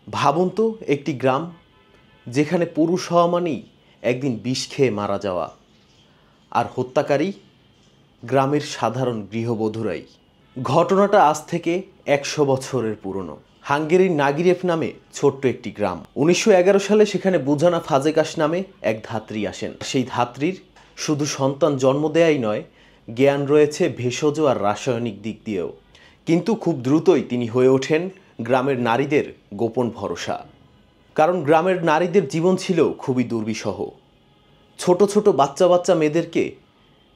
ভাবুন তো, একটি গ্রাম যেখানে পুরুষ হওয়া মানেই একদিন বিষ খেয়ে মারা যাওয়া, আর হত্যাকারী গ্রামের সাধারণ গৃহবধূরাই। ঘটনাটা আজ থেকে 100 বছরের পুরনো। হাঙ্গেরির নাগিরেভ নামে ছোট্ট একটি গ্রাম। 1911 সালে সেখানে বুঝানা ফাজেকাশ নামে এক ধাত্রী আসেন। সেই ধাত্রীর শুধু সন্তান জন্ম দেয়াই নয়, জ্ঞান রয়েছে ভেষজ আর রাসায়নিক দিক দিয়েও। কিন্তু খুব দ্রুতই তিনি হয়ে ওঠেন গ্রামের নারীদের গোপন ভরসা। কারণ গ্রামের নারীদের জীবন ছিল খুবই দুর্বিষহ। ছোট ছোট বাচ্চা মেয়েদেরকে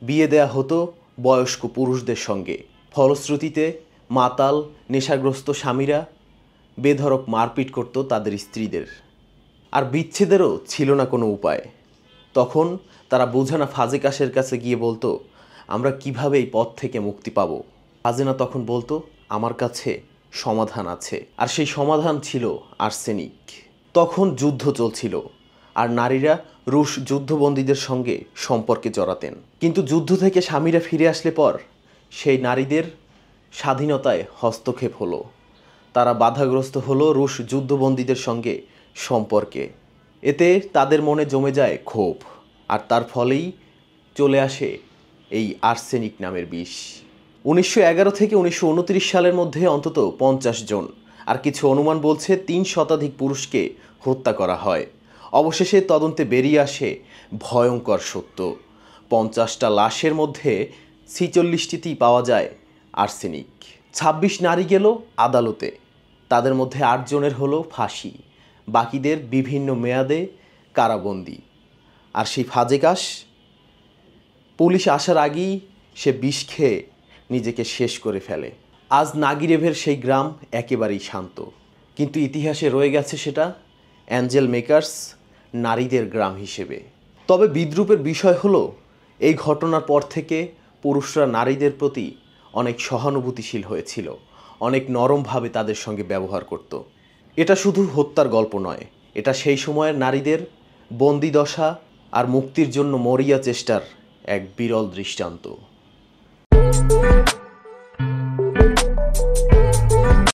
বিয়ে দেয়া হতো বয়স্ক পুরুষদের সঙ্গে। ফলশ্রুতিতে মাতাল নেশাগ্রস্ত স্বামীরা বেধড়ক মারপিট করত তাদের স্ত্রীদের, আর বিচ্ছেদেরও ছিল না কোনো উপায়। তখন তারা বুঝানা ফাজেকাশের কাছে গিয়ে বলতো, আমরা কিভাবে এই পথ থেকে মুক্তি পাবো। ফাজেনা তখন বলতো, আমার কাছে সমাধান আছে। আর সেই সমাধান ছিল আর্সেনিক। তখন যুদ্ধ চলছিল, আর নারীরা রুশ যুদ্ধবন্দীদের সঙ্গে সম্পর্কে জড়াতেন। কিন্তু যুদ্ধ থেকে স্বামীরা ফিরে আসলে পর সেই নারীদের স্বাধীনতায় হস্তক্ষেপ হলো। তারা বাধাগ্রস্ত হলো রুশ যুদ্ধবন্দীদের সঙ্গে সম্পর্কে। এতে তাদের মনে জমে যায় ক্ষোভ, আর তার ফলেই চলে আসে এই আর্সেনিক নামের বিষ। 1911 থেকে 1929 সালের মধ্যে অন্তত 50 জন, আর কিছু অনুমান বলছে 3 শতাধিক পুরুষকে হত্যা করা হয়। অবশেষে তদন্তে বেরিয়ে আসে ভয়ঙ্কর সত্য। 50টা লাশের মধ্যে 46টিতেই পাওয়া যায় আর্সেনিক। 26 নারী গেল আদালতে, তাদের মধ্যে 8 জনের হলো ফাঁসি, বাকিদের বিভিন্ন মেয়াদে কারাবন্দি। আর সেই ফাজেকাশ পুলিশ আসার আগেই সে বিষ খেয়ে নিজেকে শেষ করে ফেলে। আজ নাগিরেভের সেই গ্রাম একেবারেই শান্ত, কিন্তু ইতিহাসে রয়ে গেছে সেটা অ্যাঞ্জেল মেকার্স, নারীদের গ্রাম হিসেবে। তবে বিদ্রূপের বিষয় হলো, এই ঘটনার পর থেকে পুরুষরা নারীদের প্রতি অনেক সহানুভূতিশীল হয়েছিল, অনেক নরমভাবে তাদের সঙ্গে ব্যবহার করত। এটা শুধু হত্যার গল্প নয়, এটা সেই সময়ের নারীদের বন্দিদশা আর মুক্তির জন্য মরিয়া চেষ্টার এক বিরল দৃষ্টান্ত।